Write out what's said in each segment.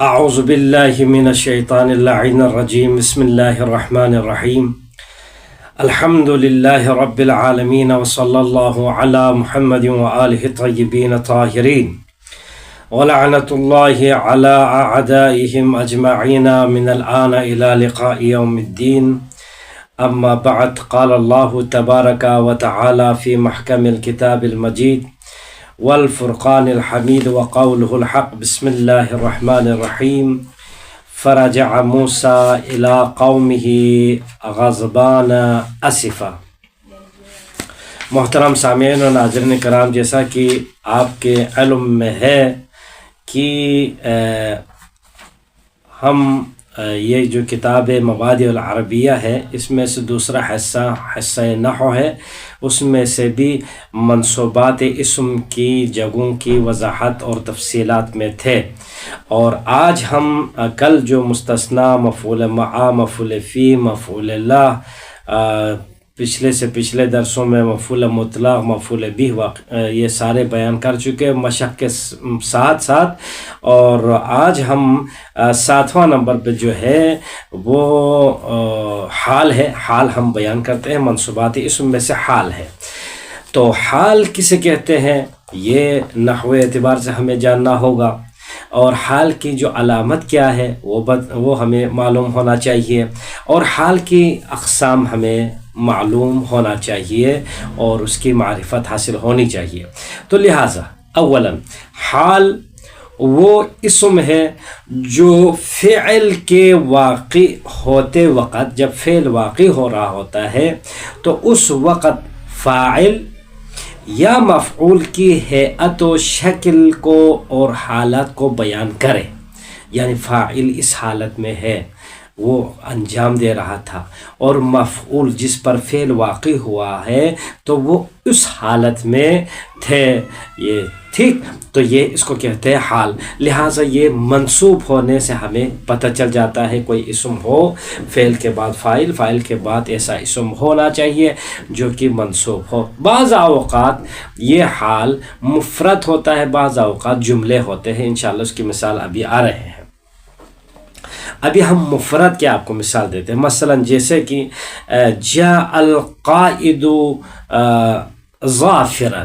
اعوذ باللہ من الشیطان اللعین الرجیم بسم اللہ الرحمن الرحیم الحمد للہ رب العالمین وصلی اللہ علی محمد وآلہ الطیبین الطاہرین ولعنۃ اللہ علی اعدائہم اجمعین من الآن الى لقاء یوم الدین اما بعد قال اللہ تبارک وتعالی فی محکم الکتاب المجید والفرقان الحمید وقوله الحق بسم اللہ الرحمن الرحیم فرجع موسیٰ الی قومہ غضبان اسفا۔ محترم سامعین و ناظرین کرام، جیسا کہ آپ کے علم میں ہے کہ ہم یہ جو کتاب مبادئ العربیہ ہے، اس میں سے دوسرا حصہ نحو ہے، اس میں سے بھی منصوبات اسم کی جگہوں کی وضاحت اور تفصیلات میں تھے، اور آج ہم کل جو مستثنی، مفعول معا، مفعول فی، مفعول اللہ، پچھلے سے پچھلے درسوں میں مفعول مطلق، مفعول بہ یہ سارے بیان کر چکے مشق کے ساتھ ساتھ، اور آج ہم 7واں نمبر پہ جو ہے وہ حال ہے۔ حال ہم بیان کرتے ہیں، منصوبات اسم میں سے حال ہے۔ تو حال کسے کہتے ہیں یہ نحوی اعتبار سے ہمیں جاننا ہوگا، اور حال کی جو علامت کیا ہے وہ ہمیں معلوم ہونا چاہیے، اور حال کی اقسام ہمیں معلوم ہونا چاہیے، اور اس کی معرفت حاصل ہونی چاہیے۔ تو لہٰذا اولاً حال وہ اسم ہے جو فعل کے واقع ہوتے وقت، جب فعل واقع ہو رہا ہوتا ہے تو اس وقت فاعل یا مفعول کی ہیئت و شکل کو اور حالت کو بیان کرے، یعنی فاعل اس حالت میں ہے، وہ انجام دے رہا تھا، اور مفعول جس پر فعل واقع ہوا ہے تو وہ اس حالت میں تھے، یہ ٹھیک۔ تو یہ اس کو کہتے ہیں حال۔ لہٰذا یہ منصوب ہونے سے ہمیں پتہ چل جاتا ہے کوئی اسم ہو، فعل کے بعد فاعل، فاعل کے بعد ایسا اسم ہونا چاہیے جو کہ منصوب ہو۔ بعض اوقات یہ حال مفرد ہوتا ہے، بعض اوقات جملے ہوتے ہیں، انشاءاللہ اس کی مثال ابھی آ رہے ہیں۔ ابھی ہم مفرد کے آپ کو مثال دیتے ہیں، مثلا جیسے کہ جاء القائد ظافرا،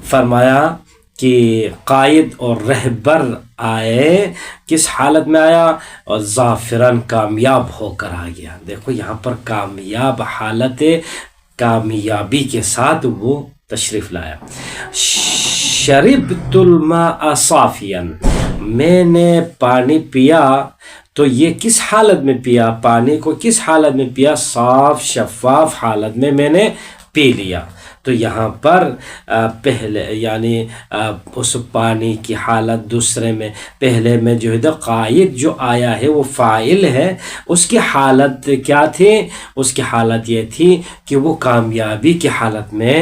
فرمایا کہ قائد اور رہبر آئے، کس حالت میں آیا؟ اور ظافرن، کامیاب ہو کر آ گیا۔ دیکھو یہاں پر کامیاب، حالت کامیابی کے ساتھ وہ تشریف لایا۔ شربت الماء صافیا، میں نے پانی پیا، تو یہ کس حالت میں پیا؟ پانی کو کس حالت میں پیا؟ صاف شفاف حالت میں نے پی لیا۔ تو یہاں پر پہلے یعنی اس پانی کی حالت دوسرے میں، پہلے میں جو ہے قائد جو آیا ہے وہ فاعل ہے، اس کی حالت کیا تھی؟ اس کی حالت یہ تھی کہ وہ کامیابی کی حالت میں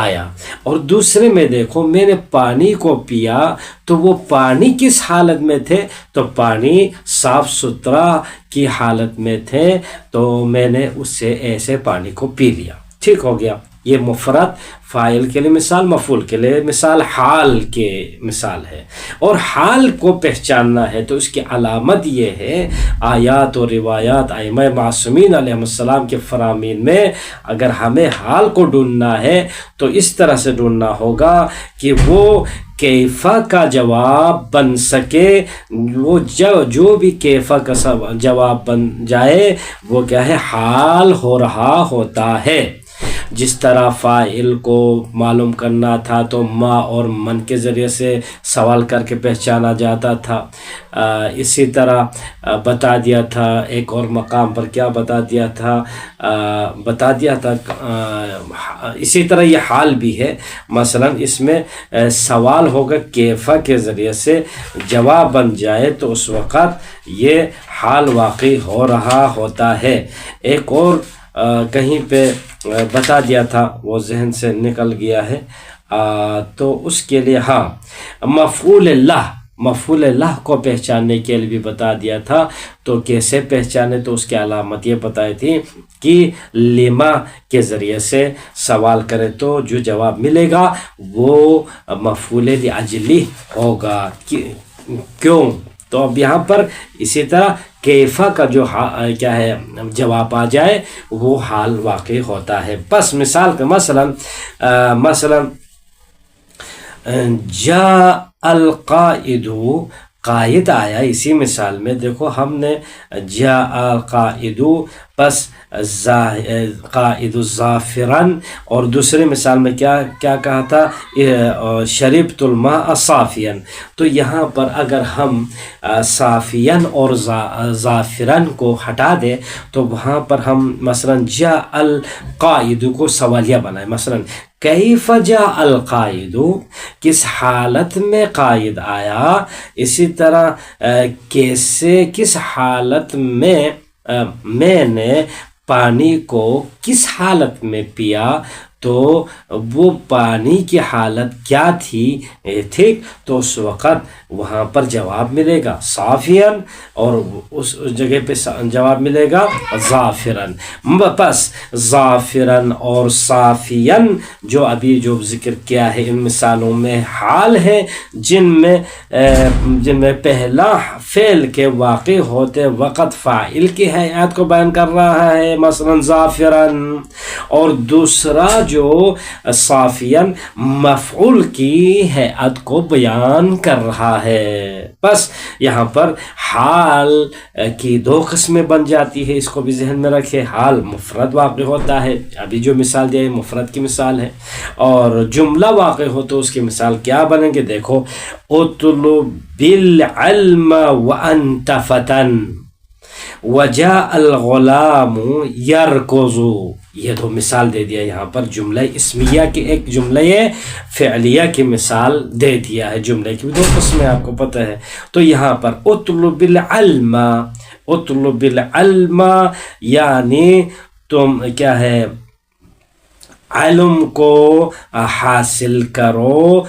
آیا، اور دوسرے میں دیکھو میں نے پانی کو پیا، تو وہ پانی کس حالت میں تھے؟ تو پانی صاف ستھرا کی حالت میں تھے، تو میں نے اس سے ایسے پانی کو پی لیا۔ ٹھیک ہو گیا۔ یہ مفرد فاعل کے لیے مثال، مفعول کے لیے مثال، حال کے مثال ہے۔ اور حال کو پہچاننا ہے تو اس کی علامت یہ ہے، آیات و روایات ائمہ معصومین علیہ السلام کے فرامین میں اگر ہمیں حال کو ڈھونڈنا ہے تو اس طرح سے ڈھونڈنا ہوگا کہ وہ کیفا کا جواب بن سکے، وہ جو بھی کیفا کا جواب بن جائے وہ کیا ہے؟ حال ہو رہا ہوتا ہے۔ جس طرح فاعل کو معلوم کرنا تھا تو ما اور من کے ذریعے سے سوال کر کے پہچانا جاتا تھا، اسی طرح بتا دیا تھا، ایک اور مقام پر کیا بتا دیا تھا؟ اسی طرح یہ حال بھی ہے، مثلا اس میں سوال ہوگا کیفا کے ذریعے سے جواب بن جائے تو اس وقت یہ حال واقع ہو رہا ہوتا ہے۔ ایک اور کہیں پہ بتا دیا تھا، وہ ذہن سے نکل گیا ہے، تو اس کے لیے ہاں مفعول اللہ کو پہچاننے کے لیے بھی بتا دیا تھا۔ تو کیسے پہچانے؟ تو اس کی علامت یہ بتائی تھی کہ لما کے ذریعے سے سوال کرے تو جو جواب ملے گا وہ مفعول لاجلی ہوگا۔ کیوں؟ تو اب یہاں پر اسی طرح کیفا کا جو کیا ہے جواب آ جائے وہ حال واقع ہوتا ہے. بس مثال کا مثلا جاء القائد، قائد آیا. اسی مثال میں دیکھو ہم نے جاء القائد بس قائد ظافرن، اور دوسری مثال میں کیا کہا تھا شربت الماء صافیا. تو یہاں پر اگر ہم صافین اور ظافرن کو ہٹا دیں تو وہاں پر ہم مثلا جاء القائد کو سوالیہ بنائیں. مثلا کیف جاء القائد، کس حالت میں قائد آیا. اسی طرح کیسے، کس حالت میں نے پانی کو کس حالت میں پیا، تو وہ پانی کی حالت کیا تھی. ٹھیک، تو اس وقت وہاں پر جواب ملے گا صافین، اور اس جگہ پہ جواب ملے گا ظافرن. بس ظافرن اور صافین جو ابھی جو ذکر کیا ہے ان مثالوں میں حال ہے جن میں پہلا فعل کے واقع ہوتے وقت فاعل کی حیات کو بیان کر رہا ہے مثلا ظافرن، اور دوسرا جو صافین مفعول کی حیات کو بیان کر رہا ہے. بس یہاں پر حال کی دو قسمیں بن جاتی ہے، اس کو بھی ذہن میں رکھے. حال مفرد واقع ہوتا ہے، ابھی جو مثال دی ہے مفرد کی مثال ہے، اور جملہ واقع ہو تو اس کی مثال کیا بنیں گے. دیکھو اطلب العلم وانت فتن وجاء الغلام یرکض. یہ تو مثال دے دیا یہاں پر جملہ اسمیہ کی، ایک جملہ فعلیہ کی مثال دے دیا ہے. جملے کی بھی دو قسمیں آپ کو پتہ ہے. تو یہاں پر اطلب العلم یعنی تم کیا ہے علم کو حاصل کرو،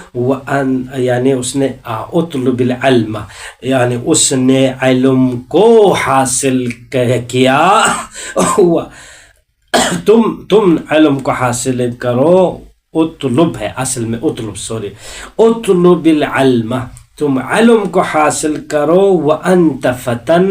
یعنی اس نے اطلب العلم یعنی اس نے علم کو حاصل کیا، تم علم کو حاصل کرو. اطلب ہے اصل میں، اطلب العلم، تم علم کو حاصل کرو. وانت فتن،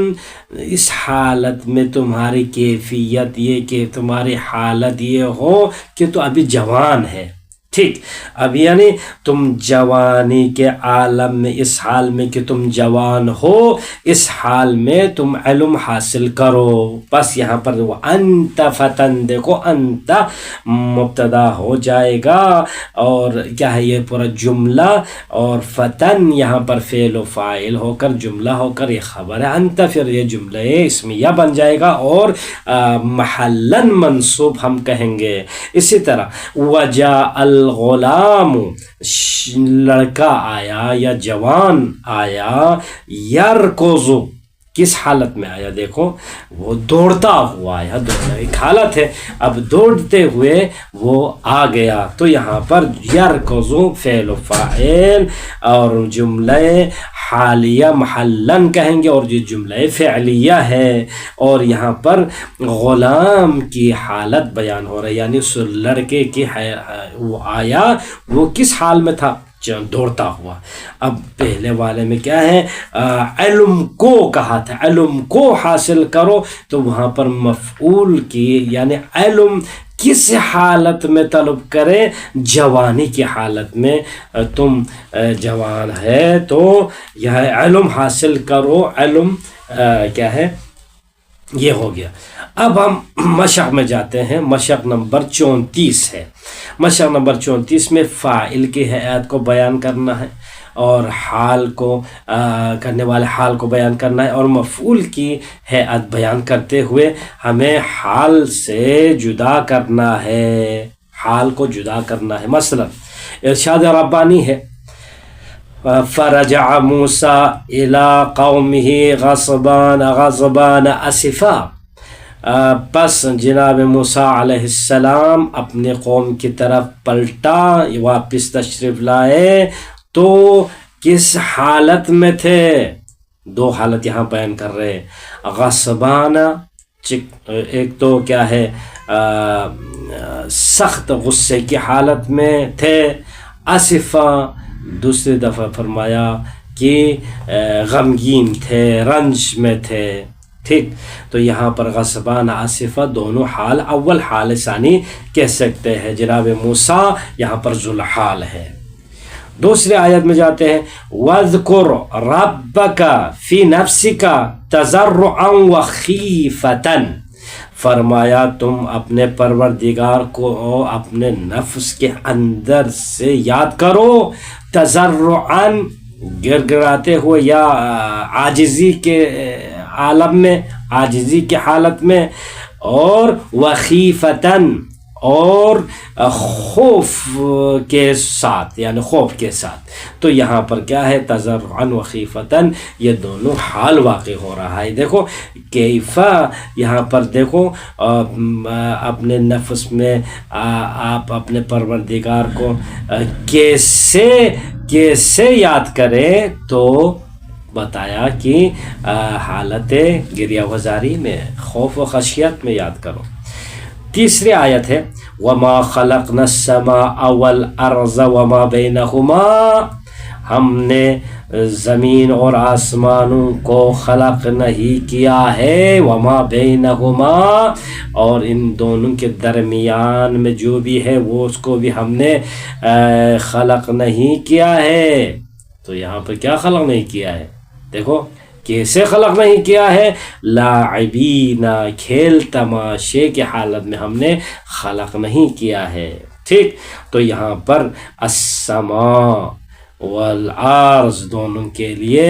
اس حالت میں تمہاری کیفیت یہ کہ تمہاری حالت یہ ہو کہ تو ابھی جوان ہے. ٹھیک، اب یعنی تم جوانی کے عالم میں، اس حال میں کہ تم جوان ہو، اس حال میں تم علم حاصل کرو. بس یہاں پر وہ انت فتن، دیکھو انت مبتدا ہو جائے گا اور کیا ہے یہ پورا جملہ، اور فتن یہاں پر فعل و فاعل ہو کر جملہ ہو کر یہ خبر ہے. انت پھر یہ جملہ اسمیہ بن جائے گا اور محلن منصوب ہم کہیں گے. اسی طرح وجاء الغلام، لڑکا آیا یا جوان آیا. یرکض، کس حالت میں آیا؟ دیکھو وہ دوڑتا ہوا آیا، دوڑنا ایک حالت ہے، اب دوڑتے ہوئے وہ آ گیا. تو یہاں پر یرکض فعل و فاعل اور جملہ حالیہ محلن کہیں گے، اور یہ جملہ فعلیہ ہے. اور یہاں پر غلام کی حالت بیان ہو رہا ہے، یعنی اس لڑکے کی وہ آیا، وہ کس حال میں تھا؟ دوڑتا ہوا. اب پہلے والے میں کیا ہے؟ علم کو کہا تھا، علم کو حاصل کرو، تو وہاں پر مفعول کی یعنی علم کس حالت میں طلب کرے؟ جوانی کی حالت میں. تم جوان ہے تو یہ علم حاصل کرو، علم کیا ہے یہ ہو گیا. اب ہم مشق میں جاتے ہیں. مشق نمبر 34 ہے. مشق نمبر 34 میں فاعل کی حیات کو بیان کرنا ہے، اور حال کو کرنے والے حال کو بیان کرنا ہے، اور مفعول کی حیات بیان کرتے ہوئے ہمیں حال سے جدا کرنا ہے، حال کو جدا کرنا ہے. مثلا ارشاد ربانی ہے فرجع موسیٰ إِلَىٰ قَوْمِهِ غضبان اسفا. پس جناب موسیٰ علیہ السلام اپنے قوم کی طرف پلٹا، واپس تشریف لائے، تو کس حالت میں تھے؟ دو حالت یہاں بیان کر رہے. غضبان، ایک تو کیا ہے سخت غصے کی حالت میں تھے. اسفا، دوسری دفعہ فرمایا کہ غمگین تھے، رنج میں تھے. ٹھیک، تو یہاں پر غضبان آصفہ دونوں حال، اول حال ثانی کہہ سکتے ہیں. جناب موسیٰ یہاں پر ذوالحال ہے. دوسری آیت میں جاتے ہیں وَاذْكُرْ رَبَّكَ فِي نَفْسِكَ تَضَرُّعًا وَخِيفَةً. فرمایا تم اپنے پروردگار کو اپنے نفس کے اندر سے یاد کرو، تضرعاً گر گراتے ہوئے یا عاجزی کے عالم میں، عاجزی کی حالت میں، اور وخیفتاً اور خوف کے ساتھ، یعنی خوف کے ساتھ. تو یہاں پر کیا ہے؟ تضرعاً وخیفتاً، یہ دونوں حال واقع ہو رہا ہے. دیکھو کیفا، یہاں پر دیکھو اپنے نفس میں آپ اپنے پروردگار کو کیسے یاد کریں، تو بتایا کہ حالت گریہ وزاری میں، خوف و خشیت میں یاد کرو. تیسری آیت ہے وَمَا خَلَقْنَا السَّمَاءَ وَالْأَرْضَ وَمَا بَيْنَهُمَا. ہم نے زمین اور آسمانوں کو خلق نہیں کیا ہے، وَمَا بَيْنَهُمَا، اور ان دونوں کے درمیان میں جو بھی ہے وہ اس کو بھی ہم نے خلق نہیں کیا ہے. تو یہاں پہ کیا خلق نہیں کیا ہے؟ دیکھو کیسے خلق نہیں کیا ہے؟ لاعبین، کھیل تماشے کی حالت میں ہم نے خلق نہیں کیا ہے. ٹھیک، تو یہاں پر السماء والارض دونوں کے لیے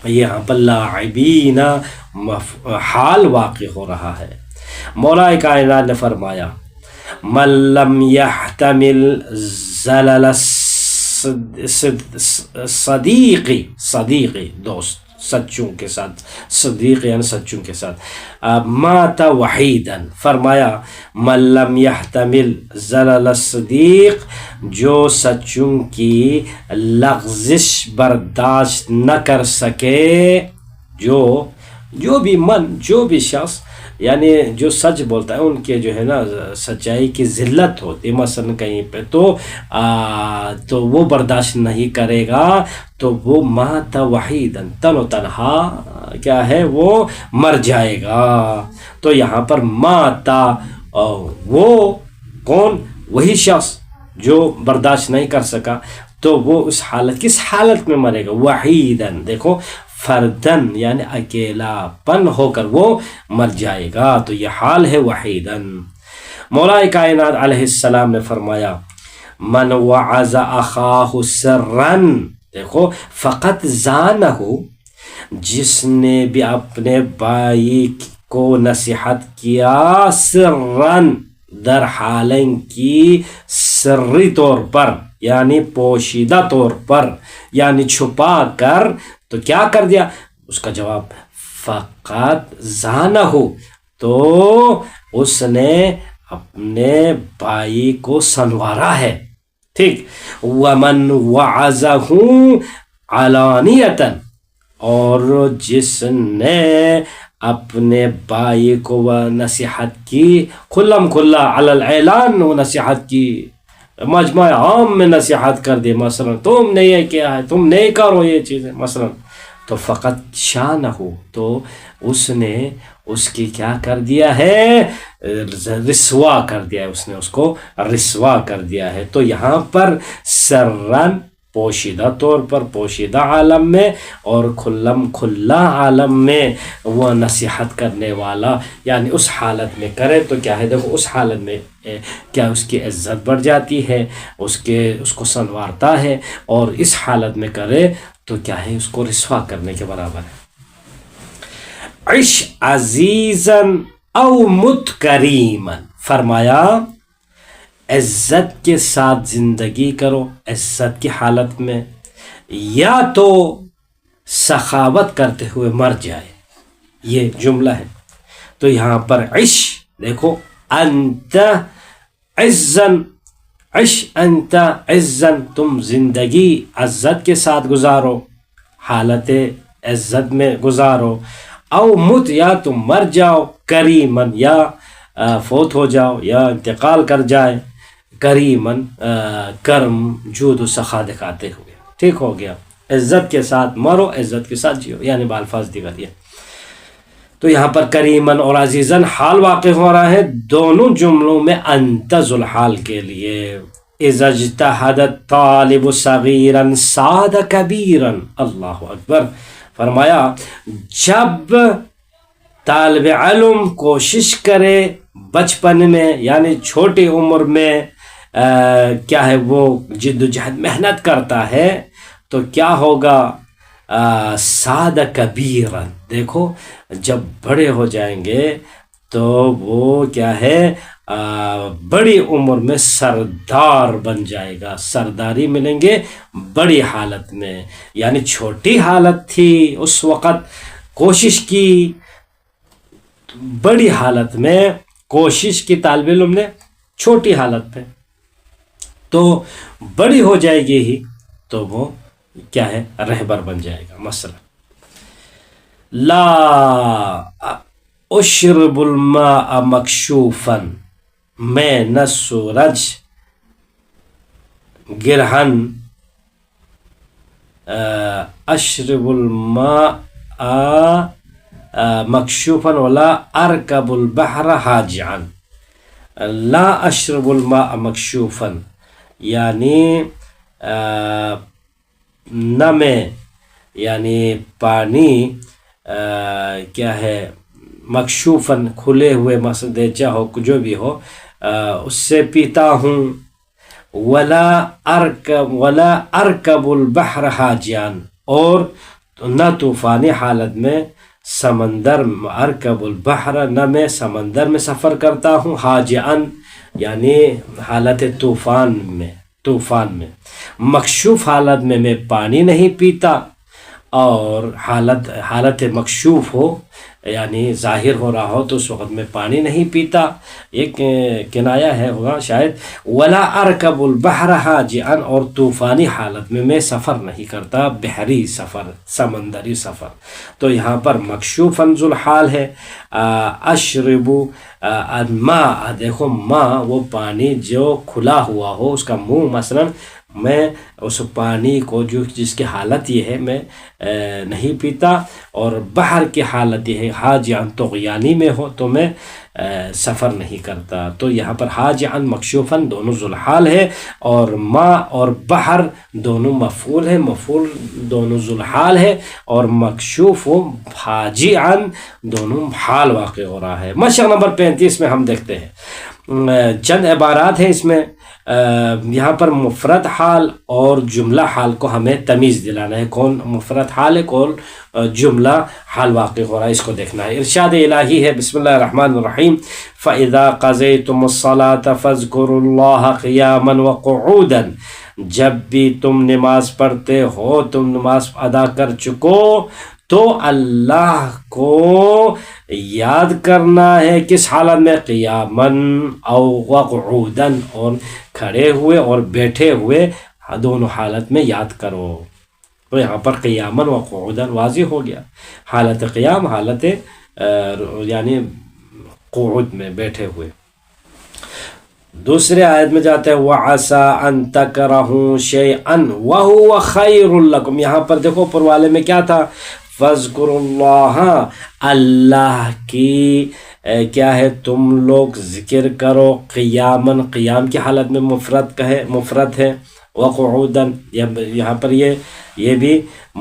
یہاں پر لاعبین حال واقع ہو رہا ہے. مولا کائنات نے فرمایا من لم يحتمل زلل صدیقی دوست، سچوں کے ساتھ، صدیق یعنی سچوں کے ساتھ، مات وحیداً. فرمایا من لم يحتمل زلل الصدیق، جو سچوں کی لغزش برداشت نہ کر سکے، جو بھی شخص یعنی جو سچ بولتا ہے ان کے جو ہے نا سچائی کی ذلت ہوتی ہے مثلا کہیں پہ، تو وہ برداشت نہیں کرے گا، تو وہ مات وحیداً، تن و تنہا کیا ہے وہ مر جائے گا. تو یہاں پر ماتا، وہ کون؟ وہی شخص جو برداشت نہیں کر سکا، تو وہ اس حالت، کس حالت میں مرے گا؟ وحیداً، دیکھو فردن یعنی اکیلا پن ہو کر وہ مر جائے گا. تو یہ حال ہے وحیداً. مولا کائنات علیہ السلام نے فرمایا من وعظ اخاہ سرًا، دیکھو فقط زانہ، جس نے بھی اپنے بھائی کو نصیحت کیا سرًا، در حالیں کی سری طور پر، یعنی پوشیدہ طور پر، یعنی چھپا کر، تو کیا کر دیا؟ اس کا جواب فقط زانہ، تو اس نے اپنے بھائی کو سنوارا ہے. ٹھیک، ومن وعظہ علانیۃً، اور جس نے اپنے بھائی کو وہ نصیحت کی کھلم کھلا، علی الاعلان، وہ نصیحت کی، مجمع عام میں نصیحت کر دی، مثلا تم نے یہ کیا ہے، تم نہیں کرو یہ چیزیں مثلا، تو فقط شانہ، تو اس نے اس کی کیا کر دیا ہے؟ رسوا کر دیا ہے، اس نے اس کو رسوا کر دیا ہے. تو یہاں پر سرًا پوشیدہ طور پر، پوشیدہ عالم میں، اور کھلم کھلا عالم میں وہ نصیحت کرنے والا، یعنی اس حالت میں کرے تو کیا ہے؟ دیکھو اس حالت میں کیا اس کی عزت بڑھ جاتی ہے، اس کو سنوارتا ہے، اور اس حالت میں کرے تو کیا ہے؟ اس کو رسوا کرنے کے برابر ہے. عش عزیزاً او مت کریماً، فرمایا عزت کے ساتھ زندگی کرو، عزت کی حالت میں، یا تو سخاوت کرتے ہوئے مر جائے. یہ جملہ ہے. تو یہاں پر عش، دیکھو انت عزن، عش انت عزن، تم زندگی عزت کے ساتھ گزارو، حالت عزت میں گزارو، او مت، یا تم مر جاؤ، کریمن، یا فوت ہو جاؤ یا انتقال کر جائے، کریمن کرم جود و سخا دکھاتے ہوئے. ٹھیک ہو گیا. عزت کے ساتھ مرو، عزت کے ساتھ جیو، یعنی بالفاظ دیگر یہ. تو یہاں پر کریمن اور عزیزن حال واقع ہو رہا ہے دونوں جملوں میں انت ذوالحال کے لیے. اذا اجتہد الطالب صغیرا ساد کبیرا، اللہ اکبر. فرمایا جب طالب علم کوشش کرے بچپن میں یعنی چھوٹی عمر میں کیا ہے وہ جد و جہد محنت کرتا ہے تو کیا ہوگا؟ ساد کبیرا. دیکھو جب بڑے ہو جائیں گے تو وہ کیا ہے بڑی عمر میں سردار بن جائے گا، سرداری ملیں گے بڑی حالت میں. یعنی چھوٹی حالت تھی اس وقت، کوشش کی بڑی حالت میں، کوشش کی طالب علم نے چھوٹی حالت میں، تو بڑی ہو جائے گی ہی تو وہ کیا ہے رہبر بن جائے گا. مثلا لا اشرب الماء مکشوفا، میں نہ سورج گرہن، اشرب الماء مکشوفا ولا ارکب البحر حاجعا. لا اشرب الماء مکشوفا یعنی نہ میں یعنی پانی کیا ہے مکشوفاً کھلے ہوئے مثلا دیچا ہو جو بھی ہو اس سے پیتا ہوں. ولا ارکب البحر حاجیان، اور نہ طوفانی حالت میں سمندر، ارکب البحر نہ میں سمندر میں سفر کرتا ہوں، حاجیان یعنی حالت طوفان میں. مکشوف حالت میں پانی نہیں پیتا، اور حالت مکشوف ہو یعنی ظاہر ہو رہا ہو تو اس وقت میں پانی نہیں پیتا. ایک کنایا ہے ہوگا شاید. ولا ارکب البحر حاجعا، اور طوفانی حالت میں سفر نہیں کرتا، بحری سفر، سمندری سفر. تو یہاں پر مکشوفا ذوالحال ہے. اشرب الماء، دیکھو ماء وہ پانی جو کھلا ہوا ہو اس کا منہ، مثلا میں اس پانی کو جس کی حالت یہ ہے میں نہیں پیتا، اور بحر کی حالت یہ ہے حاجعاً طغیانی میں ہو تو میں سفر نہیں کرتا. تو یہاں پر حاجعاً مکشوفاً دونوں ذوالحال ہے، اور ماء اور بحر دونوں مفعول ہے، مفعول دونوں ذوالحال ہے، اور مکشوف و حاجعاً دونوں حال واقع ہو رہا ہے. مشق نمبر 35 میں ہم دیکھتے ہیں چند عبارات ہیں اس میں. یہاں پر مفرد حال اور جملہ حال کو ہمیں تمیز دلانا ہے، کون مفرد حال ہے کون جملہ حال واقع ہو رہا ہے، اس کو دیکھنا ہے. ارشاد الہی ہے بسم اللہ الرحمن الرحیم فَإِذَا قَضَيْتُمُ الصَّلَاةَ فَاذْكُرُوا اللَّهَ قِيَامًا وَقُعُودًا، جب بھی تم نماز پڑھتے ہو، تم نماز ادا کر چکو تو اللہ کو یاد کرنا ہے. کس حالت میں؟ قیاماً او وقعوداً، اور کھڑے ہوئے اور بیٹھے ہوئے دونوں حالت میں یاد کرو. تو یہاں پر قیاماً وقعوداً واضح ہو گیا، حالت قیام، حالت یعنی قعود میں بیٹھے ہوئے. دوسرے آیت میں جاتے ہیں وَعَسَىٰ أَن تَكْرَهُوا شَيْئًا وَهُوَ خَيْرٌ لَكُمْ. یہاں پر دیکھو اوپر والے میں کیا تھا؟ فَاذْكُرُوا اللَّهَ، اللہ کی کیا ہے تم لوگ ذکر کرو، قیاماً قیام کی حالت میں مفرد ہے، وقعوداً یہاں پر یہ بھی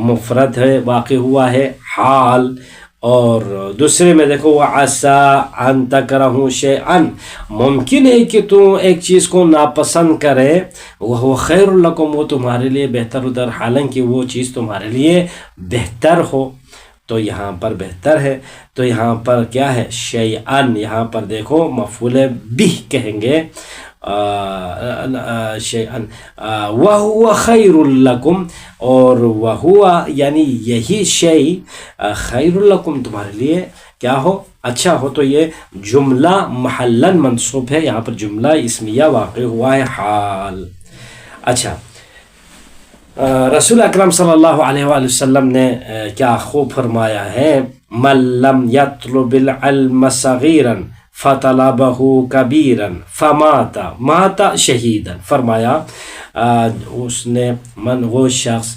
مفرد ہے، واقع ہوا ہے حال. اور دوسرے میں دیکھو وَعَسَىٰ أَن تَكْرَهُوا شَيْئًا، ممکن ہے کہ تم ایک چیز کو ناپسند کرے، وَهُوَ خَيْرٌ لَكُمْ، وہ تمہارے لیے بہتر ادھر، حالانکہ وہ چیز تمہارے لیے بہتر ہو. تو یہاں پر بہتر ہے، تو یہاں پر کیا ہے شیئن، یہاں پر دیکھو مفعول بہ کہیں گے شیئن، وَهُوَ خَيْرٌ لَكُمْ، اور وَهُوَ یعنی یہی شیء خیر لکم تمہارے لیے کیا ہو اچھا ہو. تو یہ جملہ محلاً منصوب ہے، یہاں پر جملہ اسمیہ واقع ہوا ہے حال. اچھا، رسول اکرم صلی اللہ علیہ وآلہ وسلم نے کیا خوب فرمایا ہے، مَن لَّمْ يَطْلُبِ الْعِلْمَ صَغِيرًا فَطَلَبَهُ كَبِيرًا مَاتَ شہیدًا. فرمایا اس نے وہ شخص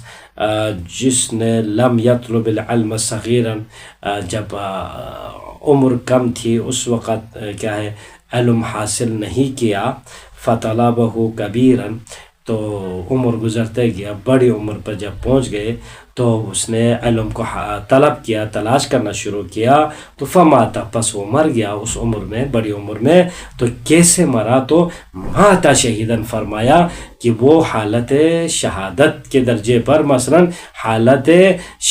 جس نے لم یطلب العلم صغیرا، جب عمر کم تھی اس وقت کیا ہے علم حاصل نہیں کیا، فطلبہ کبیرا، تو عمر گزرتے گیا، بڑی عمر پر جب پہنچ گئے تو اس نے علم کو طلب کیا، تلاش کرنا شروع کیا، تو فماتا، پس وہ مر گیا اس عمر میں، بڑی عمر میں۔ تو کیسے مرا؟ تو ماتا شہیدن، فرمایا کہ وہ حالت شہادت کے درجے پر، مثلا حالت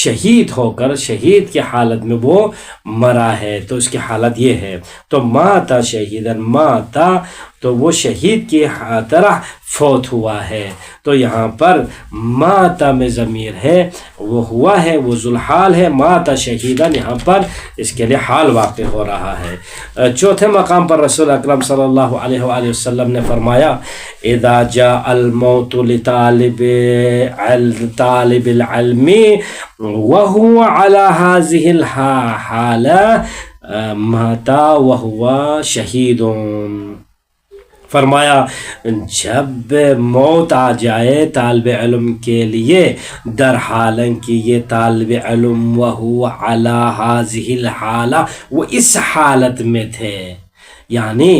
شہید ہو کر، شہید کی حالت میں وہ مرا ہے، تو اس کی حالت یہ ہے۔ تو ماتا شہیدن، ماتا تو وہ شہید کی طرح فوت ہوا ہے۔ تو یہاں پر ماتا میں ضمیر ہے، وہ ہوا ہے، وہ ذوالحال ہے، ماتا شہیدن یہاں پر اس کے لیے حال واقع ہو رہا ہے۔ چوتھے مقام پر رسول اکرم صلی اللہ علیہ وآلہ وسلم نے فرمایا اذا جاء الموت لطالب العلم وهو على هذه الحالة مات وهو شہید۔ فرمایا جب موت آ جائے طالب علم کے لیے، در حالن کہ یہ طالب علم وہو علی ہذہ الحالہ، وہ اس حالت میں تھے، یعنی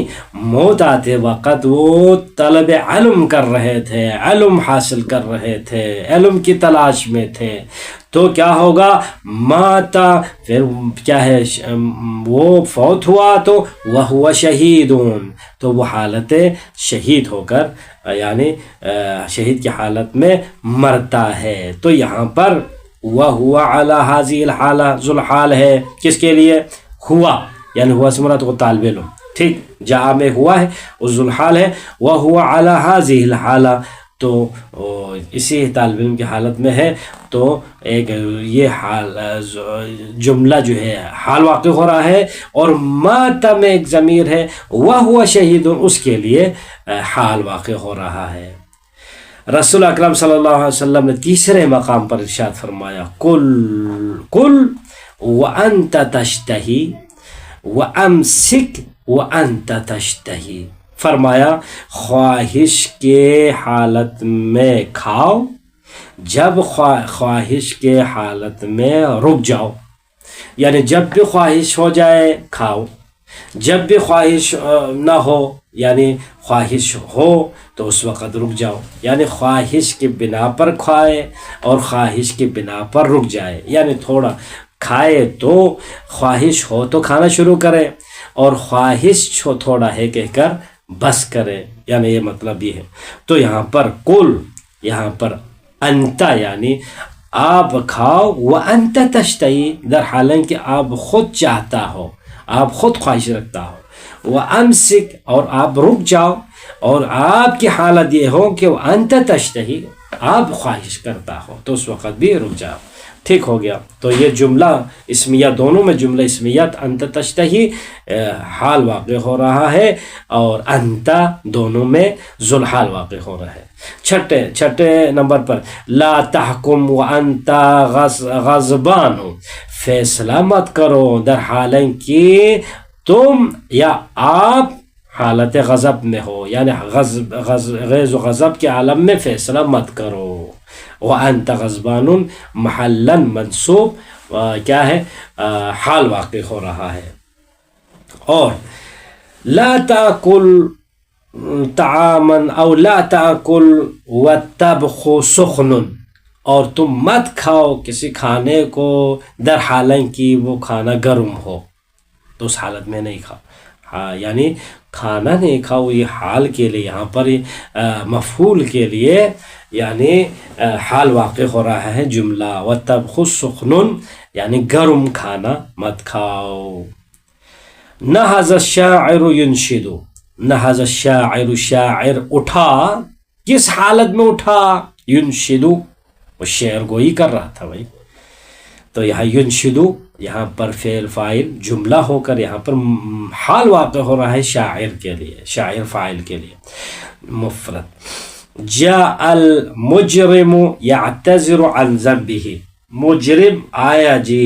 موت آتے وقت وہ طلب علم کر رہے تھے، علم حاصل کر رہے تھے، علم کی تلاش میں تھے، تو کیا ہوگا؟ ماتا، پھر کیا ہے، وہ فوت ہوا تو وہ شہیدون، تو وہ حالت شہید ہو کر، یعنی شہید کی حالت میں مرتا ہے۔ تو یہاں پر وَهُوَ عَلَى هَذِهِ الْحَالَةِ، ذوالحال ہے کس کے لیے؟ ہوا، یعنی ہوا سے مراد وہ طالب علم، ٹھیک، جہاں میں ہوا ہے وہ ذوالحال ہے، وَهُوَ عَلَى هَذِهِ الْحَالَةِ، تو اسی طالب علم کی حالت میں ہے، تو ایک یہ حال جملہ جو ہے حال واقع ہو رہا ہے، اور ماتا میں ایک ضمیر ہے، وَهُوَ شہید، اس کے لیے حال واقع ہو رہا ہے۔ رسول اکرم صلی اللہ علیہ وسلم نے تیسرے مقام پر ارشاد فرمایا قل وانت تشتہی وامسک وانت تشتہی، فرمایا خواہش کے حالت میں کھاؤ، جب خواہش کے حالت میں رک جاؤ، یعنی جب بھی خواہش ہو جائے کھاؤ، جب بھی خواہش نہ ہو، یعنی خواہش ہو تو اس وقت رک جاؤ، یعنی خواہش کی بنا پر کھائے اور خواہش کی بنا پر رک جائے، یعنی تھوڑا کھائے تو خواہش ہو تو کھانا شروع کرے، اور خواہش تھوڑا ہے کہہ کر بس کرے، یعنی یہ مطلب یہ ہے۔ تو یہاں پر کل، یہاں پر انتا، یعنی آپ کھاؤ، وانت تشتہی، در حالانکہ آپ خود چاہتا ہو، آپ خود خواہش رکھتا ہو، وامسک، اور آپ رک جاؤ، اور آپ کی حالت یہ ہو کہ وانت تشتہی، آپ خواہش کرتا ہو تو اس وقت بھی رک جاؤ، ٹھیک ہو گیا۔ تو یہ جملہ اسمیہ، دونوں میں جملہ اسمیات انت تشتہی حال واقع ہو رہا ہے، اور انتا دونوں میں ذوالحال واقع ہو رہا ہے۔ چھٹے نمبر پر لا تحکم وانت غضبان، فیصلہ مت کرو در حالانکہ تم یا آپ حالت غضب میں ہو، یعنی غیظ و غضب کے عالم میں فیصلہ مت کرو۔ وانت غضبان محلا منصوب، کیا ہے، حال واقع ہو رہا ہے۔ اور لا تاکل طعاما او لا تاکل والطبخ سخن، اور تم مت کھاؤ کسی کھانے کو در حالانکہ وہ کھانا گرم ہو، تو اس حالت میں نہیں کھاؤ، یعنی کھانا نہیں کھاؤ، یہ حال کے لیے، یہاں پر مفعول کے لیے یعنی حال واقع ہو رہا ہے جملہ، والطبخ سخن، یعنی گرم کھانا مت کھاؤ۔ نہض الشاعر ینشد، نہض الشاعر، شاعر اٹھا، کس حالت میں اٹھا؟ ینشد، وہ شعر گوئی کر رہا تھا بھائی، تو یہاں ینشد، یہاں پر فعل فاعل جملہ ہو کر یہاں پر حال واقع ہو رہا ہے شاعر کے لیے، شاعر فاعل کے لیے مفرد۔ جاء المجرم يعتذر عن ذنبه، مجرم آیا جی،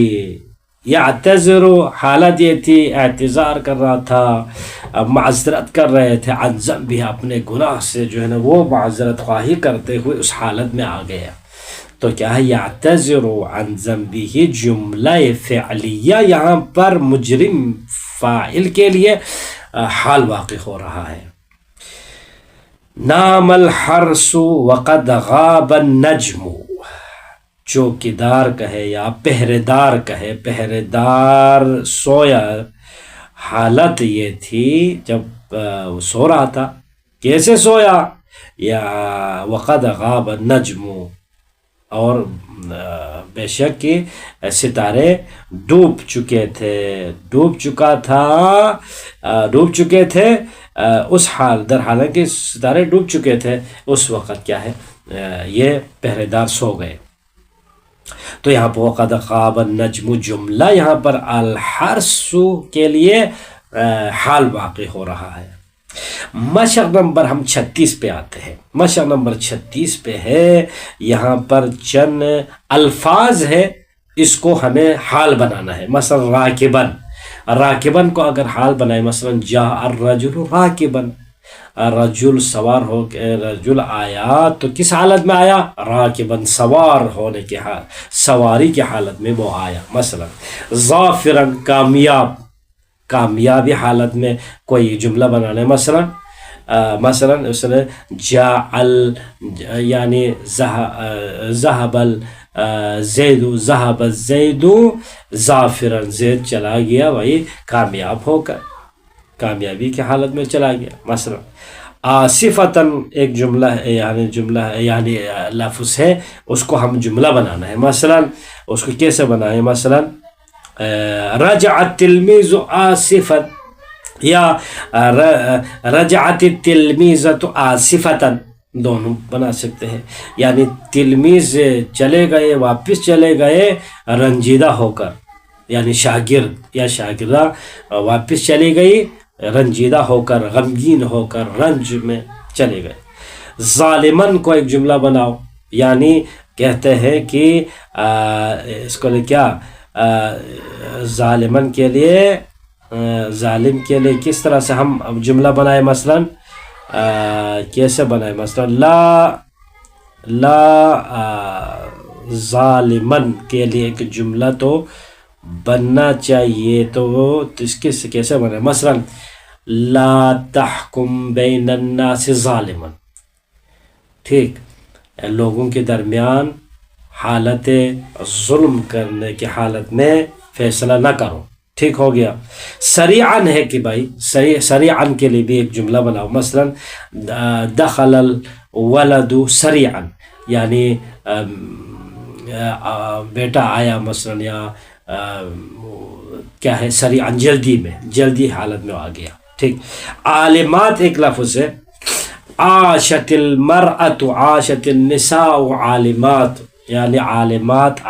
یعتذر، حالت یہ تھی اعتذار کر رہا تھا، معذرت کر رہے تھے، عن ذنبه، اپنے گناہ سے جو ہے نا وہ معذرت خواہی کرتے ہوئے اس حالت میں آ گیا۔ تو کیا ہے یعتذر عن ذنبہ جملہ فعلیہ یہاں پر مجرم فاعل کے لیے حال واقع ہو رہا ہے. نام الحرس وقد غاب النجم، چوکیدار کہے یا پہرے دار کہے، پہرے دار سویا، حالت یہ تھی جب سو رہا تھا. کیسے سویا؟ یا وقد غاب النجم، اور بے شک کہ ستارے ڈوب چکے تھے، ڈوب چکے تھے اس حال، در حالانکہ ستارے ڈوب چکے تھے اس وقت کیا ہے یہ پہرے دار سو گئے. تو یہاں پر وقد غاب النجم جملہ یہاں پر الحرس کے لیے حال واقع ہو رہا ہے. مشق نمبر ہم 36 پہ آتے ہیں. مشق نمبر 36 پہ ہے، یہاں پر چند الفاظ ہے، اس کو ہمیں حال بنانا ہے. مثلا راکبن، راکبن کو اگر حال بنائے، مثلا جاء الرجل راکبن، رجل سوار ہو کے، رجل آیا تو کس حالت میں آیا؟ راکبن، سوار ہونے کی حالت، سواری کی حالت میں وہ آیا. مثلا ظافرن، کامیاب، کامیابی حالت میں کوئی جملہ بنانا ہے. مثلا اس نے یعنی ذهب الزید ظافرا، زید چلا گیا وہی کامیاب ہو کر، کامیابی کی حالت میں چلا گیا. مثلا آصفتاً ایک جملہ ہے، یعنی لفظ ہے، اس کو ہم جملہ بنانا ہے. مثلا اس کو کیسے بنائیں؟ مثلا رجع التلمیذ آصفا، یا رجعت التلمیذۃ آصفتاً، دونوں بنا سکتے ہیں. یعنی تلمیذ چلے گئے، واپس چلے گئے رنجیدہ ہو کر، یعنی شاگرد یا شاگردہ واپس چلی گئی رنجیدہ ہو کر، غمگین ہو کر، رنج میں چلے گئے. ظالمن کو ایک جملہ بناؤ، یعنی کہتے ہیں کہ اس کو کیا ظالمن کے لیے، ظالم کے لیے کس طرح سے ہم جملہ بنائے؟ مثلا کیسے بنائے؟ مثلا لا ظالمن کے لیے ایک جملہ تو بننا چاہیے، تو اس کے کیسے بنائے؟ مثلا لا تحکم بین الناس ظالمن، ٹھیک، لوگوں کے درمیان حالت ظلم کرنے کی حالت میں فیصلہ نہ کرو، ٹھیک ہو گیا. سریعاً ہے کہ بھائی سریعاً کے لیے بھی ایک جملہ بناؤ. مثلا دخل الولد سریعاً، یعنی بیٹا آیا مثلا، یا کیا ہے سریعاً، جلدی میں، جلدی حالت میں آ گیا، ٹھیک. عالمات ایک لفظ ہے. عاشت المرأة، عاشت النساء عالمات، یعنی عالمات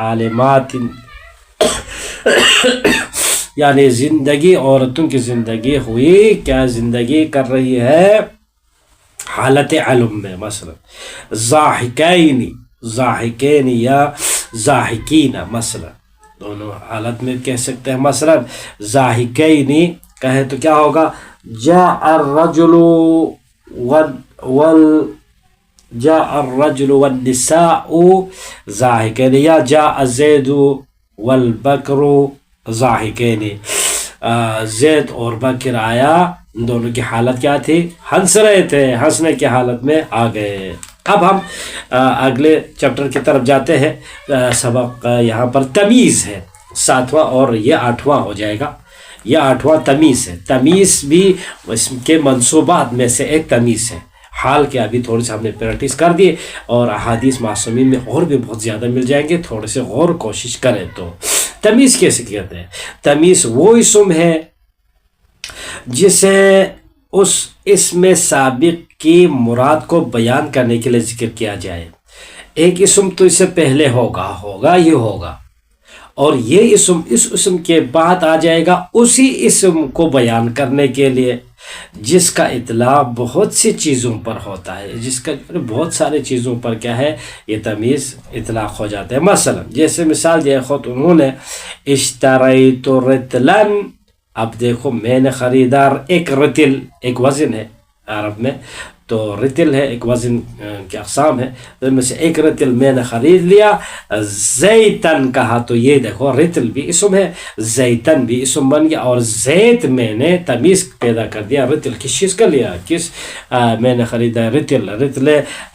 یعنی زندگی، عورتوں کی زندگی ہوئی، کیا زندگی کر رہی ہے؟ حالت علم میں. مثلا ضاحکین یا ضاحکین، مثلا دونوں حالت میں کہہ سکتے ہیں. مثلا ضاحکین کہے تو کیا ہوگا؟ جاء الرجل والنساء ضاحکین، یا جاء الزید والبکر ضاحکین، زید اور بکر آیا، دونوں کی حالت کیا تھی؟ ہنس رہے تھے، ہنسنے کی حالت میں آ گئے. اب ہم اگلے چیپٹر کی طرف جاتے ہیں. سبق یہاں پر تمیز ہے 7واں، اور یہ 8واں ہو جائے گا. یہ 8واں تمیز ہے. تمیز بھی اس کے منصوبات میں سے ایک تمیز ہے. حال کے ابھی تھوڑے سے ہم نے پریکٹس کر دیے، اور احادیث معصومین میں اور بھی بہت زیادہ مل جائیں گے، تھوڑے سے غور کوشش کریں. تو تمیز کیسے کہتے ہیں؟ تمیز وہ اسم ہے جسے اس اسم سابق کی مراد کو بیان کرنے کے لیے ذکر کیا جائے. ایک اسم تو اس سے پہلے ہوگا یہ ہوگا، اور یہ اسم اس اسم کے بعد آ جائے گا اسی اسم کو بیان کرنے کے لیے، جس کا اطلاق بہت سی چیزوں پر ہوتا ہے، جس کا بہت سارے چیزوں پر کیا ہے یہ تمیز اطلاق ہو جاتا ہے. مثلا جیسے مثال دیا خود انہوں نے اشتریت رتلن، اب دیکھو میں نے خریدار، ایک رتل ایک وزن ہے عرب میں، تو رتل ہے، ایک وزن کی اقسام ہے، ان میں سے ایک رتل میں نے خرید لیا، زیتن کہا تو یہ دیکھو رتل بھی اسم ہے، زیتن بھی اسم بن گیا، اور زیت میں نے تمیز پیدا کر دیا۔ رتل کس چیز کا لیا؟ کس میں نے خریدا رتل، رتل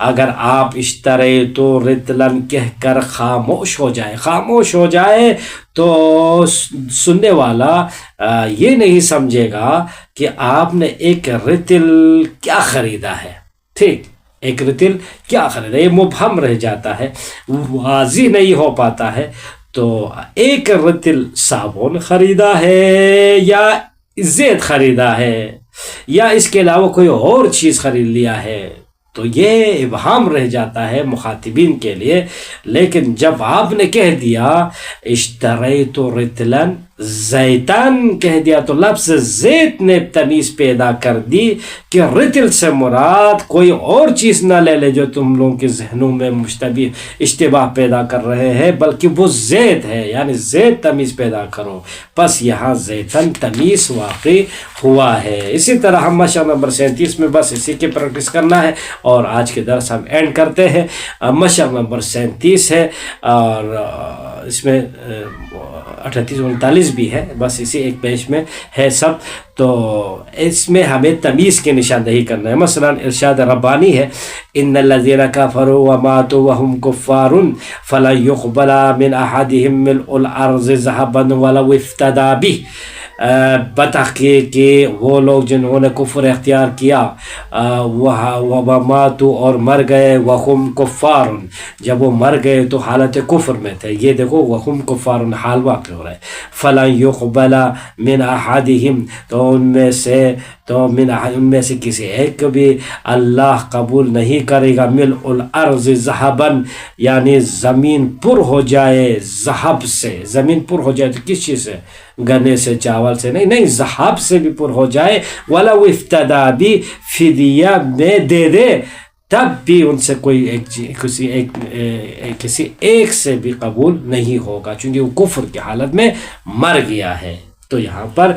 اگر آپ اشترے تو رتلن کہہ کر خاموش ہو جائے، خاموش ہو جائے تو سننے والا یہ نہیں سمجھے گا کہ آپ نے ایک رتل کیا خریدا ہے، ٹھیک، ایک رتل کیا خریدا، یہ مبہم رہ جاتا ہے، واضح نہیں ہو پاتا ہے۔ تو ایک رتل صابن خریدا ہے یا زیت خریدا ہے یا اس کے علاوہ کوئی اور چیز خرید لیا ہے، تو یہ ابہام رہ جاتا ہے مخاطبین کے لیے۔ لیکن جب آپ نے کہہ دیا اشتریت رتلن زیتن کہہ دیا تو لفظ زیت نے تمیز پیدا کر دی کہ رتل سے مراد کوئی اور چیز نہ لے لے جو تم لوگوں کے ذہنوں میں مشتبہ اشتباہ پیدا کر رہے ہیں، بلکہ وہ زیت ہے، یعنی زیت تمیز پیدا کرو، پس یہاں زیتن تمیز واقع ہوا ہے۔ اسی طرح ہم مشق نمبر 37 میں بس اسی کی پریکٹس کرنا ہے اور آج کے درس ہم اینڈ کرتے ہیں۔ مشق نمبر 37 ہے اور اس میں 38 39 بھی ہے، بس اسی ایک پیج میں ہے سب، تو اس میں ہمیں تمیز کی نشاندہی کرنا ہے۔ مثلا ارشاد ربانی ہے ان الذین کفروا وماتوا وهم کفار فلن يقبل من احدهم ملء الارض ذهبا ولو افتدى به، بتحقیق کہ وہ لوگ جنہوں نے کفر اختیار کیا وماتوا اور مر گئے وهم کفار، جب وہ مر گئے تو حالت کفر میں تھے، یہ دیکھو وهم کفار حال واقع ہو رہا ہے، فلن يقبل من احدهم تو ان میں سے کسی ایک کو بھی اللہ قبول نہیں کرے گا، ملء الارض ذهبا یعنی زمین پر ہو جائے ذہب سے، زمین پر ہو جائے تو کس چیز سے؟ گنے سے، چاول سے نہیں، ذہب سے بھی پر ہو جائے، ولو افتدی بھی فدیہ میں دے دے، تب بھی ان سے کوئی کسی ایک سے بھی قبول نہیں ہوگا، چونکہ وہ کفر کی حالت میں مر گیا ہے۔ تو یہاں پر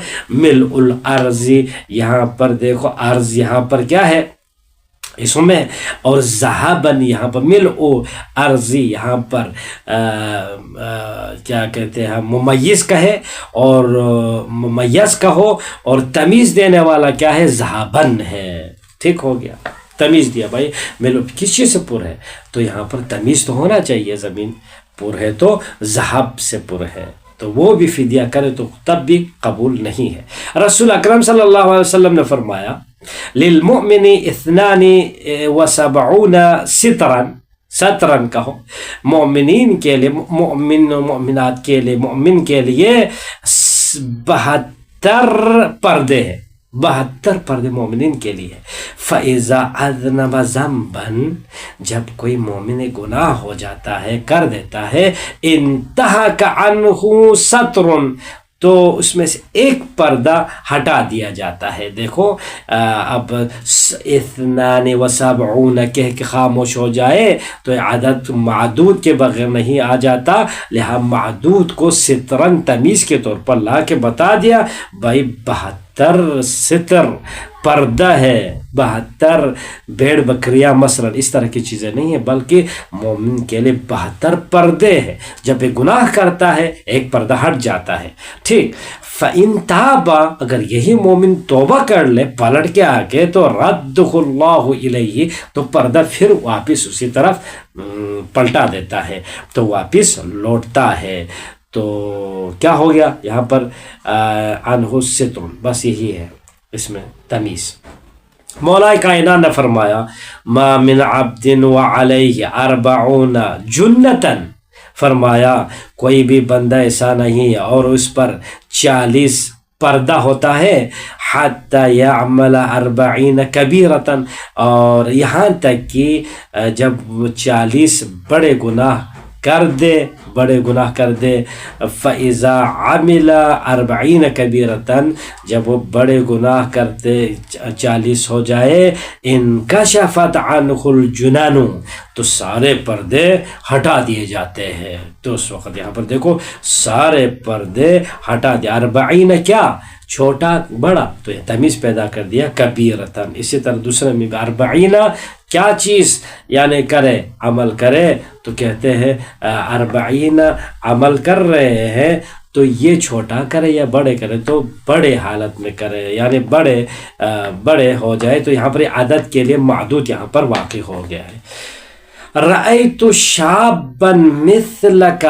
ملء الارض، یہاں پر دیکھو ارض یہاں پر کیا ہے؟ اسم ہے، اور ذہبن یہاں پر ملء ارضی یہاں پر کیا کہتے ہیں ممیز کا ہے اور ممیز کا ہو، اور تمیز دینے والا کیا ہے؟ ذہبن ہے، ٹھیک ہو گیا، تمیز دیا بھائی ملء کس چیز سے پر ہے، تو یہاں پر تمیز تو ہونا چاہیے، زمین پر ہے تو ذہب سے پر ہے، تو وہ بھی فدیہ کرے تو تب بھی قبول نہیں ہے۔ رسول اکرم صلی اللہ علیہ وسلم نے فرمایا للمؤمن 72 سترن کہو، مومنین کے لیے، مومن و مومنات کے لیے، مومن کے لیے 72 پردے ہیں، 72 پردے مومنین کے لیے۔ فَإِذَا أَذْنَبَ ذَنْبًا جب کوئی مومن گناہ ہو جاتا ہے، کر دیتا ہے، انتہک عنہ ستر تو اس میں سے ایک پردہ ہٹا دیا جاتا ہے۔ دیکھو اب 72 کہہ کے خاموش ہو جائے تو عدد معدود کے بغیر نہیں آ جاتا، لہذا معدود کو سترن تمیز کے طور پر لا کے بتا دیا، بھائی 72 ستر پردہ ہے، 72 بھیڑ بکریاں مثلا اس طرح کی چیزیں نہیں ہیں، بلکہ مومن کے لیے 72 پردے ہیں، جب ایک گناہ کرتا ہے ایک پردہ ہٹ جاتا ہے، ٹھیک۔ فَإِن تَابَ اگر یہی مومن توبہ کر لے پلٹ کے آگے تو رَدُّهُ اللَّهُ إِلَيْهِ تو پردہ پھر واپس اسی طرف پلٹا دیتا ہے، تو واپس لوٹتا ہے۔ تو کیا ہو گیا یہاں پر عنہ ستر، بس یہی ہے اس میں تمیز۔ مولا کائنات نے فرمایا ما من عبد وعلیہ 40 جنتا، فرمایا کوئی بھی بندہ ایسا نہیں اور اس پر 40 پردہ ہوتا ہے، حتی یعمل 40 کبیرتا اور یہاں تک کہ جب 40 بڑے گناہ کر دے بڑے گناہ کر دے. فَإِذَا عَمِلَ 40 كَبِيرَةً جب وہ بڑے گناہ کرتے 40 ہو جائے. انکشفت عنہ الجنان تو سارے پردے ہٹا دیے جاتے ہیں. تو اس وقت یہاں پر دیکھو سارے پردے ہٹا دیا. 40 کیا چھوٹا بڑا تو یہ تمیز پیدا کر دیا کبیرتن. اسی طرح دوسرے میں 40 کیا چیز یعنی کرے عمل کرے تو کہتے ہیں 40 عمل کر رہے ہیں تو یہ چھوٹا کرے یا بڑے کرے تو بڑے حالت میں کرے یعنی بڑے ہو جائے. تو یہاں پر عدد کے لیے معدود یہاں پر واقع ہو گیا ہے. رأیت شابا مثلک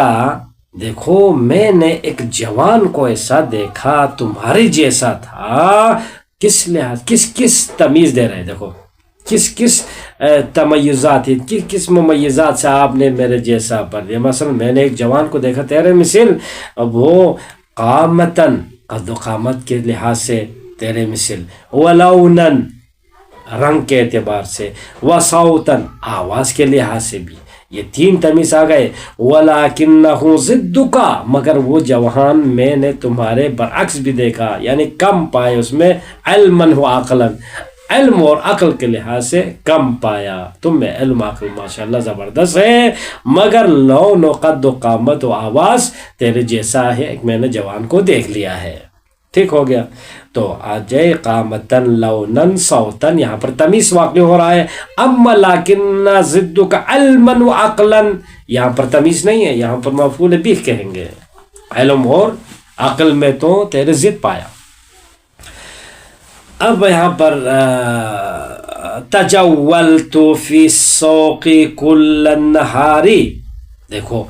دیکھو میں نے ایک جوان کو ایسا دیکھا تمہارے جیسا تھا. کس لحاظ کس تمیز دے رہے دیکھو کس تمیزات کس ممیزات سے آپ نے میرے جیسا پر دیا. مثلا میں نے ایک جوان کو دیکھا تیرے مثل وہ قامتاً قد و قامت کے لحاظ سے تیرے مثل ولوناً رنگ کے اعتبار سے وصوتاً آواز کے لحاظ سے بھی. یہ 3 تمیز آ گئے. وَلَكِنَّهُ ضِدُّكَ مگر وہ جوان میں نے تمہارے برعکس بھی دیکھا یعنی کم پائے اس میں علماً و عقلاً علم اور عقل کے لحاظ سے کم پایا. تم میں علم عقل ماشاءاللہ زبردست ہے مگر لون و قد و قامت و آواز تیرے جیسا ہے. ایک میں نے جوان کو دیکھ لیا ہے. ٹھیک ہو گیا. تو آ جائے قامتاً لوناً صوتاً یہاں پر تمیز واقع ہو رہا ہے. اما لیکن ضدک علما و عقلا یہاں پر تمیز نہیں ہے. یہاں پر مفعول بھی کہیں گے. علم اور عقل میں تو تیرے ضد پایا. اب یہاں پر تجولت فی السوق کل النہار دیکھو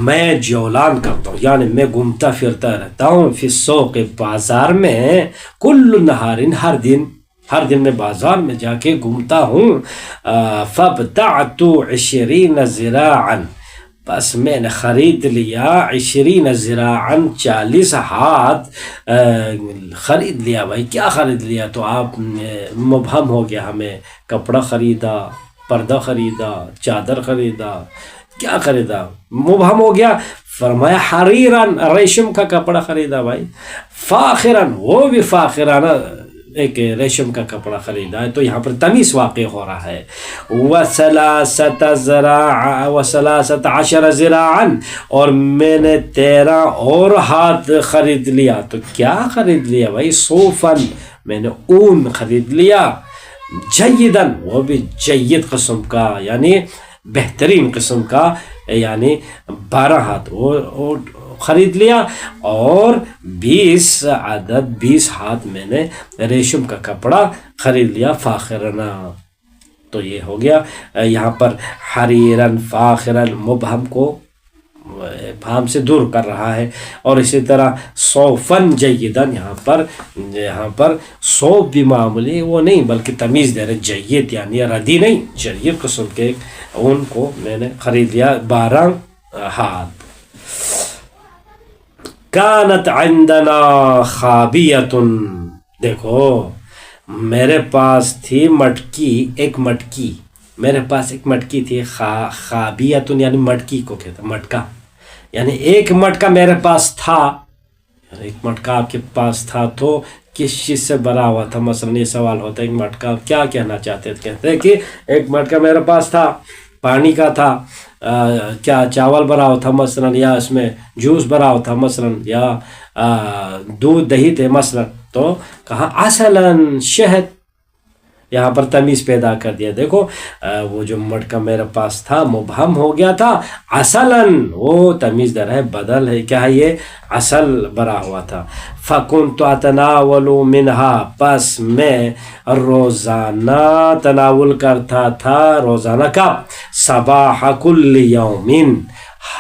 میں جولان کرتا ہوں یعنی میں گھومتا پھرتا رہتا ہوں فی السوق بازار میں کل النہار ہر دن میں بازار میں جا کے گھومتا ہوں. فابتعت 20 ذراعا بس میں نے خرید لیا 20 ذراعا 40 ہاتھ خرید لیا. بھائی کیا خرید لیا تو آپ مبہم ہو گیا. ہمیں کپڑا خریدا پردہ خریدا چادر خریدا کیا خریدا مبہم ہو گیا. فرمایا حریرن ریشم کا کپڑا خریدا. بھائی فاخرن وہ بھی فاخرانہ ایک ریشم کا کپڑا خریدا ہے. تو یہاں پر تمیز واقع ہو رہا ہے. و13 ذراعا اور میں نے 13 اور ہاتھ خرید لیا. تو کیا خرید لیا بھائی صوفاً میں نے اون خرید لیا. جیداً وہ بھی جید قسم کا یعنی بہترین قسم کا یعنی 12 ہاتھ وہ خرید لیا. اور 20 ہاتھ میں نے ریشم کا کپڑا خرید لیا فاخرنا. تو یہ ہو گیا یہاں پر حریرن فاخرن مبہم کو ابہام سے دور کر رہا ہے. اور اسی طرح صوفن جیدن یہاں پر صوف بھی معمولی وہ نہیں بلکہ تمیز دے رہے جید یعنی ردی نہیں جید قسم کے ان کو میں نے خرید لیا 12 ہاتھ. کانت عندنا خابیۃ دیکھو میرے پاس تھی ایک مٹکی تھی. خابیۃ یعنی مٹکی کو کہتا مٹکا یعنی ایک مٹکا میرے پاس تھا. ایک مٹکا آپ کے پاس تھا تو کس چیز سے بھرا ہوا تھا. مثلا یہ سوال ہوتا ہے ایک مٹکا کیا کہنا چاہتے ہیں. کہتے ہیں کہ ایک مٹکا میرے پاس تھا پانی کا تھا. کیا چاول بھرا ہوا تھا مثلا یا اس میں جوس بھرا ہوا تھا مثلا یا دودھ دہی تھے مثلا. تو کہا عسلاً شہد یہاں پر تمیز پیدا کر دیا. دیکھو وہ جو مٹکا میرے پاس تھا مبہم ہو گیا تھا. عسلاً وہ تمیز در ہے بدل ہے کیا ہے یہ عسل بھرا ہوا تھا. فَكُنْتُ أَتَنَاوَلُ مِنْهَا پس میں روزانہ تناول کرتا تھا. روزانہ کا صباح کل یومین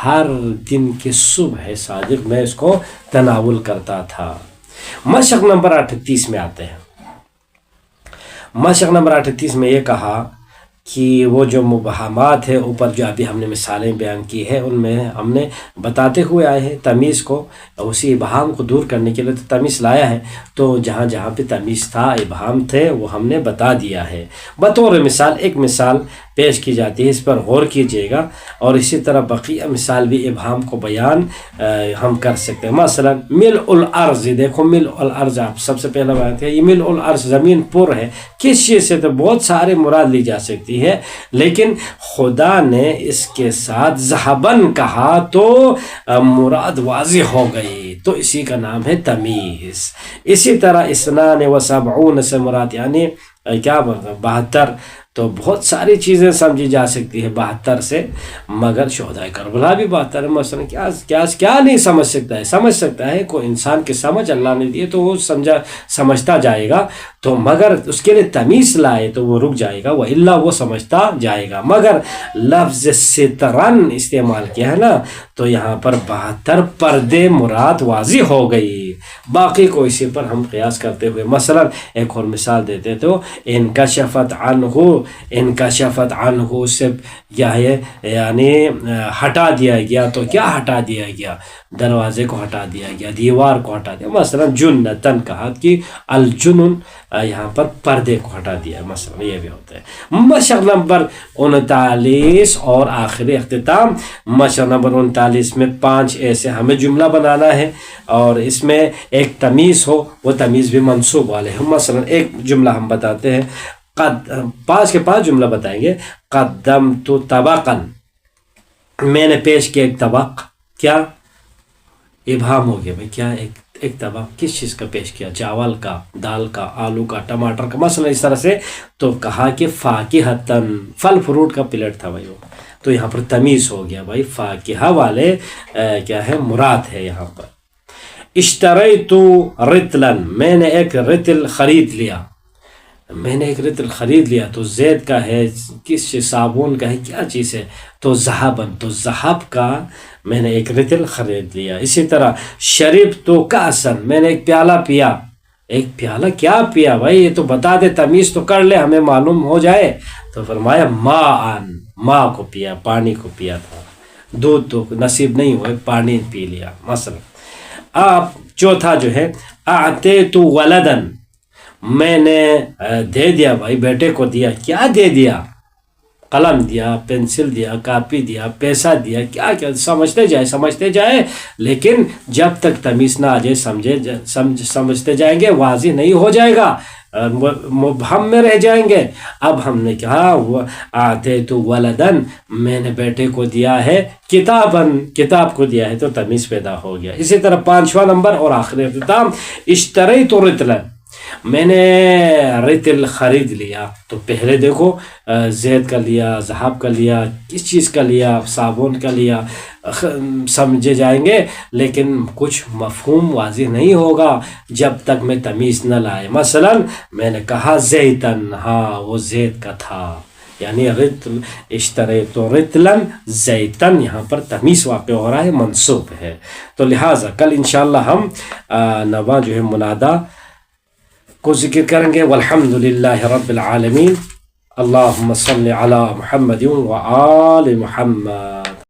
ہر دن کے صبح صادق میں اس کو تناول کرتا تھا. مشق نمبر 38 میں آتے ہیں. مشق نمبر 38 میں یہ کہا کہ وہ جو مبہمات ہے اوپر جو ابھی ہم نے مثالیں بیان کی ہے ان میں ہم نے بتاتے ہوئے آئے ہیں تمیز کو اسی ابہام کو دور کرنے کے لیے تو تمیز لایا ہے. تو جہاں جہاں پہ تمیز تھا ابہام تھے وہ ہم نے بتا دیا ہے. بطور مثال ایک مثال پیش کی جاتی ہے، اس پر غور کیجیے گا. اور اسی طرح بقیہ مثال بھی ابہام کو بیان ہم کر سکتے ہیں. مثلا ملء الارض، دیکھو ملء الارض آپ سب سے پہلا بات ہے، یہ ملء الارض زمین پر ہے. کس چیز سے؟ تو بہت سارے مراد لی جا سکتی ہے، لیکن خدا نے اس کے ساتھ ذہبن کہا تو مراد واضح ہو گئی، تو اسی کا نام ہے تمیز. اسی طرح اسنان و سبعون سے مراد یعنی کیا بولتے ہیں 72، تو بہت ساری چیزیں سمجھی جا سکتی ہے 72 سے، مگر شہدائے کربلا بھی 72 ہے. مثلا کیا نہیں سمجھ سکتا ہے؟ سمجھ سکتا ہے، کوئی انسان کی سمجھ اللہ نے دی تو وہ سمجھتا جائے گا، تو مگر اس کے لیے تمیز لائے تو وہ رک جائے گا، وہ اللہ وہ سمجھتا جائے گا. مگر لفظ سترن استعمال کیا ہے نا، تو یہاں پر 72 پردے مراد واضح ہو گئی، باقی کو اسی پر ہم قیاس کرتے ہوئے. مثلا ایک اور مثال دیتے تو انکشفت عنہ سے کیا ہے یعنی ہٹا دیا گیا. تو کیا ہٹا دیا گیا؟ دروازے کو ہٹا دیا گیا، دیوار کو ہٹا دیا. مثلا جنتن کہا کہ الجنن یہاں پر پردے کو ہٹا دیا، مثلا یہ بھی ہوتا ہے. مشق نمبر 39 اور آخری اختتام. مشق نمبر 39 میں 5 ایسے ہمیں جملہ بنانا ہے اور اس میں ایک تمیز ہو، وہ تمیز بھی منصوب والے ہیں. مثلا ایک جملہ ہم بتاتے ہیں، 5 کے 5 جملہ بتائیں گے. قدمت طبقا، میں نے پیش کیا ایک طبق. کیا ابہام ہو گیا بھائی، کیا ایک طبق کس چیز کا پیش کیا؟ چاول کا، دال کا، آلو کا، ٹماٹر کا، مثلا اس طرح سے. تو کہا کہ فاکہتن، پھل فروٹ کا پلیٹ تھا بھائی وہ، تو یہاں پر تمیز ہو گیا بھائی، فاکہہ والے کیا ہے مراد ہے یہاں پر. اشتریت رتلا، میں نے ایک رتل خرید لیا. میں نے ایک رتل خرید لیا تو زید کا ہے، کس چیز؟ صابن کا ہے، کیا چیز ہے؟ تو ذہبن، تو ذہب کا میں نے ایک رتل خرید لیا. اسی طرح شربت کأسن، میں نے ایک پیالہ پیا. ایک پیالہ کیا پیا بھائی؟ یہ تو بتا دے، تمیز تو کر لے، ہمیں معلوم ہو جائے. تو فرمایا ماء کو پیا، پانی کو پیا تھا. دودھ تو نصیب نہیں ہوئے، پانی پی لیا مثلا. آپ چوتھا جو ہے اعطیت ولدن، میں نے دے دیا بھائی، بیٹے کو دیا. کیا دے دیا؟ قلم دیا، پینسل دیا، کاپی دیا، پیسہ دیا. کیا سمجھتے جائے، لیکن جب تک تمیز نہ آ جائے سمجھتے جائیں گے، واضح نہیں ہو جائے گا، مبہم میں رہ جائیں گے. اب ہم نے کہا اعطیت ولدن، میں نے بیٹے کو دیا ہے. کتاب کو دیا ہے، تو تمیز پیدا ہو گیا. اسی طرح 5واں نمبر اور آخری اختتام، اشتریت رتلا، میں نے رتل خرید لیا. تو پہلے دیکھو زید کا لیا، ذہب کا لیا، کس چیز کا لیا؟ صابن کا لیا. سمجھے جائیں گے لیکن کچھ مفہوم واضح نہیں ہوگا جب تک میں تمیز نہ لائے. مثلا میں نے کہا زیتن، ہاں وہ زید کا تھا، یعنی اشتریت رتلا زیتن، یہاں پر تمیز واقع ہو رہا ہے، منصوب ہے. تو لہٰذا کل انشاءاللہ ہم نواں جو ہے منادہ کو ذکر کریں گے. والحمد للہ رب العالمین. اللہم صلی علی محمد و آل محمد.